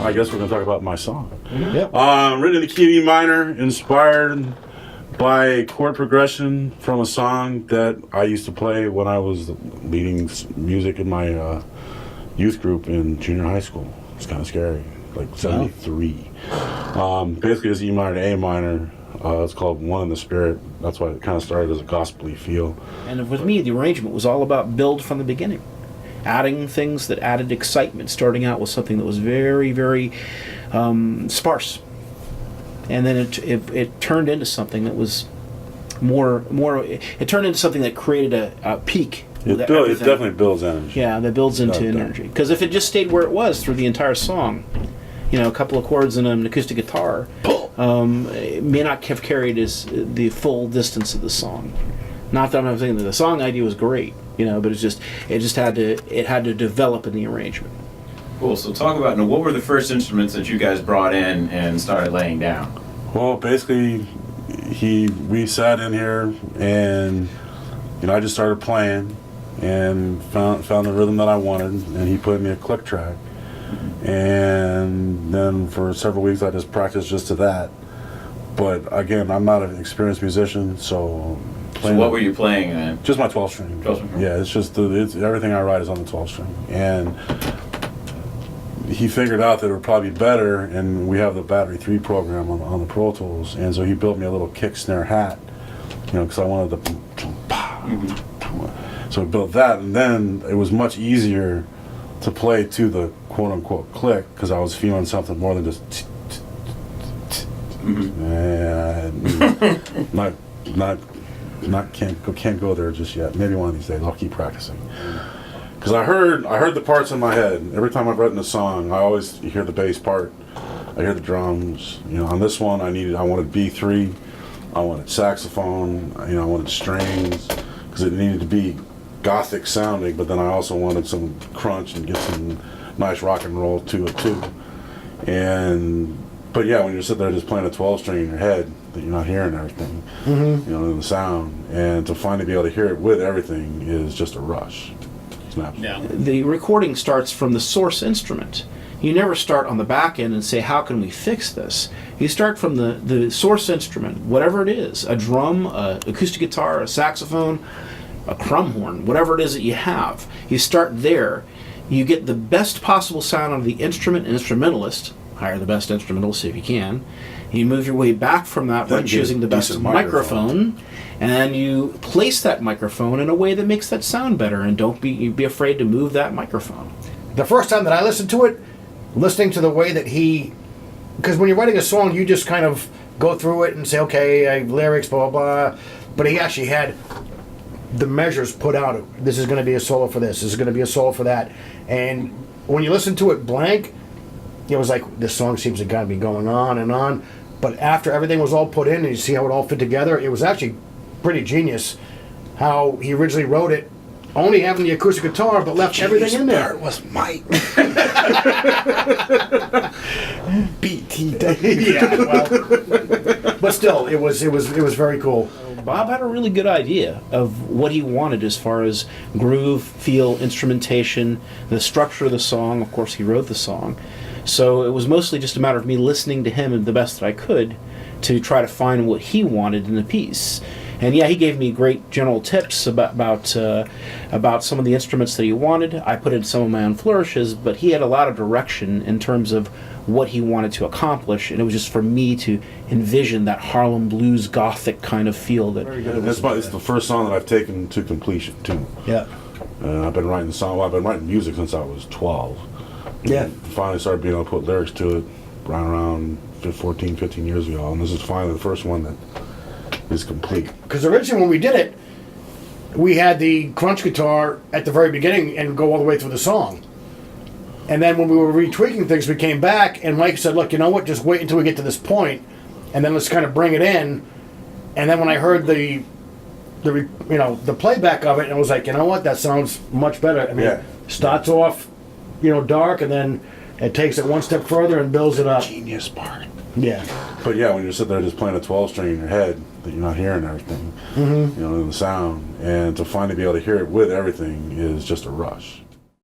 I guess we're going to talk about my song. Yep. Written in the key of E minor, inspired by chord progression from a song that I used to play when I was leading music in my youth group in junior high school. It's kind of scary, like 73. Basically, it's E minor to A minor. It's called One in the Spirit. That's why it kind of started as a gospel-y feel. And with me, the arrangement was all about build from the beginning. Adding things that added excitement, starting out with something that was very, very sparse. And then it turned into something that was more. It turned into something that created a peak. It definitely builds energy. Yeah, that builds into energy. Because if it just stayed where it was through the entire song, a couple of chords and an acoustic guitar, it may not have carried the full distance of the song. Not that I'm saying that the song idea was great, but it just had to develop in the arrangement. Cool. So talk about what were the first instruments that you guys brought in and started laying down? Well, basically, we sat in here and I just started playing and found the rhythm that I wanted, and he put me a click track. And then for several weeks I just practiced just to that. But again, I'm not an experienced musician, so what were you playing then? Just my 12 string. 12 string. Yeah, it's just everything I write is on the 12 string. And he figured out that it would probably be better, and we have the Battery 3 program on the Pro Tools, and so he built me a little kick snare hat, because I wanted the so we built that, and then it was much easier to play to the quote-unquote click, because I was feeling something more than just can't go there just yet. Maybe one of these days I'll keep practicing. Because I heard the parts in my head. Every time I've written a song, I always hear the bass part. I hear the drums. On this one, I wanted B3. I wanted saxophone. I wanted strings, because it needed to be gothic sounding. But then I also wanted some crunch and get some nice rock and roll to it too. But yeah, when you're sitting there just playing a 12 string in your head, that you're not hearing everything, the sound, and to finally be able to hear it with everything is just a rush. Yeah. The recording starts from the source instrument. You never start on the back end and say, how can we fix this? You start from the source instrument, whatever it is, a drum, an acoustic guitar, a saxophone, a crumb horn, whatever it is that you have. You start there. You get the best possible sound out of the instrument and instrumentalist. Hire the best instrumentalist if you can. You move your way back from that by choosing the best microphone, and then you place that microphone in a way that makes that sound better, and don't be afraid to move that microphone. The first time that I listened to it, listening to the way that because when you're writing a song, you just kind of go through it and say, okay, I have lyrics, blah, blah, blah. But he actually had the measures put out. This is going to be a solo for this. This is going to be a solo for that. And when you listen to it blank, it was like, this song seems to kind of be going on and on. But after everything was all put in and you see how it all fit together, it was actually pretty genius how he originally wrote it, only having the acoustic guitar, but left everything in there. It was Mike. BT. Yeah, well, but still, it was very cool. Bob had a really good idea of what he wanted as far as groove, feel, instrumentation, the structure of the song. Of course, he wrote the song. So it was mostly just a matter of me listening to him the best that I could to try to find what he wanted in the piece. And yeah, he gave me great general tips about some of the instruments that he wanted. I put in some of my own flourishes, but he had a lot of direction in terms of what he wanted to accomplish, and it was just for me to envision that Harlem blues gothic kind of feel. It's the first song that I've taken to completion too. Yeah. I've been writing I've been writing music since I was 12. Yeah. Finally started being able to put lyrics to it around 15 years ago, and this is finally the first one that is complete. Because originally when we did it, we had the crunch guitar at the very beginning and go all the way through the song. And then when we were retweaking things, we came back and Mike said, look, you know what, just wait until we get to this point and then let's kind of bring it in. And then when I heard the playback of it, and I was like, you know what, that sounds much better. I mean, it starts off, dark, and then it takes it one step further and builds it up. Genius part. Yeah. But yeah, when you're sitting there just playing a 12 string in your head, that you're not hearing everything, the sound, and to finally be able to hear it with everything is just a rush.